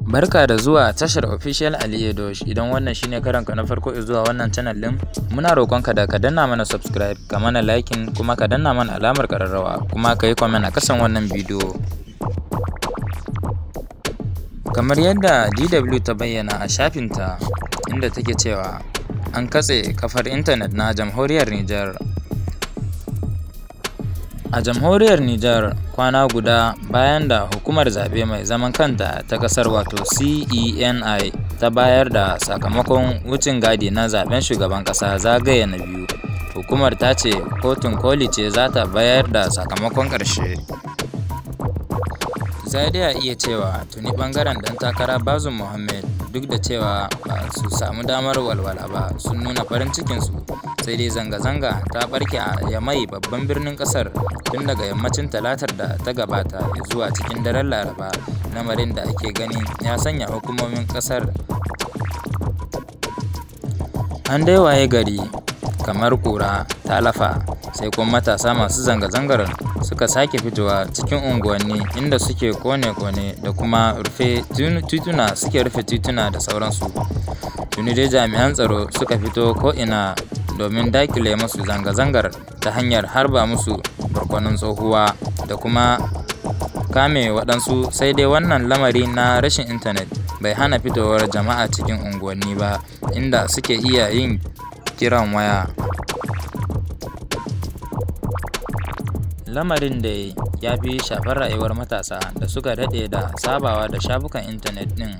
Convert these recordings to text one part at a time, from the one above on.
Barka da zuwa tashar Official Ali Edosh. Idan wannan shine karanka na farko zuwa wannan channel din, muna roƙonka da ka danna mana subscribe, ka mana liking, kuma ka danna mana alamar ƙararrawa, kuma ka yi comment a kasan wannan bidiyo. Kamar yadda DW ta bayyana a shafinta, inda take cewa an katse kafar intanet na Jamhuriyar Nijar. A Jamhuriyar Nijar, kwana guda bayan da hukumar zaɓe mai zaman kanta ta ƙasar wato CENI ta bayar da sakamakon wucin gadi na zaɓen shugaban ƙasa zagaye na biyu, hukumar ta ce kotun koli ce za ta bayar da sakamakon ƙarshe. Za dai iya cewa tuni ɓangaren ɗan takara Bazoum Mohamed, duk da cewa ba su samu damar walwala ba, sun nuna farin cikinsu, sai dai zanga-zanga ta ɓarke a Yamai, babban birnin ƙasar, tun daga yammacin talatar da ta gabata zuwa cikin daren Laraba, lamarin da ake gani ya sanya hukumomin ƙasar an dai waye gari kamar kura ta lafa, sai kuma matasa masu zanga-zangar suka sake fitowa cikin unguwanni inda suke kone-kone da kuma rufe tituna da sauransu. Tuni dai jami'an tsaro suka fito ko'ina domin dakile musu zanga-zangar ta hanyar harba musu barkonon tsohuwa da kuma kame waɗansu, sai dai wannan lamari na rashin intanet bai hana fitowar jama'a cikin unguwanni ba, inda suke iya yin kiran waya. Lamarin da ya fi shafar rayuwar matasa da suka daɗe da sabawa da shafukan intanet ɗin,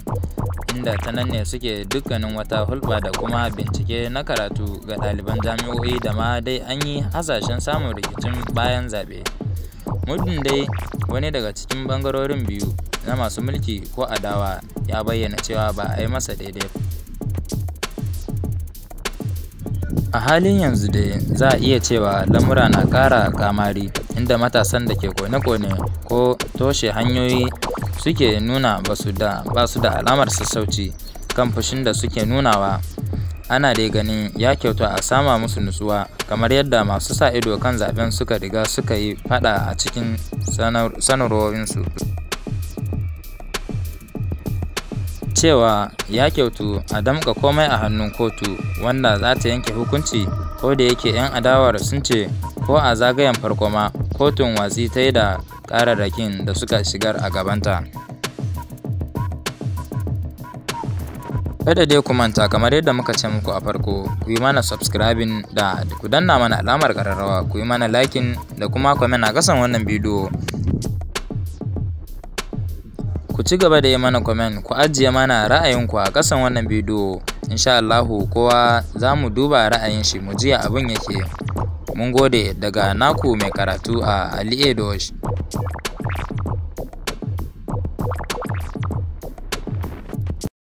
inda ta nan ne suke dukkanin wata hulɓa da kuma bincike na karatu ga ɗaliban jami'o'i, da ma dai an yi hasashen samun rikicin bayan zaɓe. Muddin dai wani daga cikin ɓangarorin biyu na masu mulki ko adawa ya bayyana cewa ba a yi masa daidai. A halin yanzu dai za a iya cewa lamura na ƙara kamari, inda matasan da ke kone-kone ko toshe hanyoyi suke nuna ba su da alamar sassauci kan fushin da suke nunawa. Ana dai ganin ya kyauta a sama musu nutsuwa, kamar yadda masu sa ido kan zaben suka riga suka yi fada a cikin sanarwowinsu cewa ya kyautu a damƙa komai a hannun kotu wanda za ta yanke hukunci, ko da yake 'yan adawar sun ce ko a zagayen farko ma kotun watsi ta yi da ƙararrakin da suka shigar a gabanta. Kada dai ku manta, kamar yadda muka ce muku a farko, ku yi mana subscribing da ku danna mana alamar ƙararrawa, ku yi mana liking da kuma comment a ƙasan wannan bidiyo. Ku ci gaba da yi mana comment, ku ajiye mana ra'ayinku a ƙasan wannan bidiyo. Insha Allahu kowa za mu duba ra'ayin shi mu ji abin yake. Mun gode, daga naku mai karatu a Ali Edosh.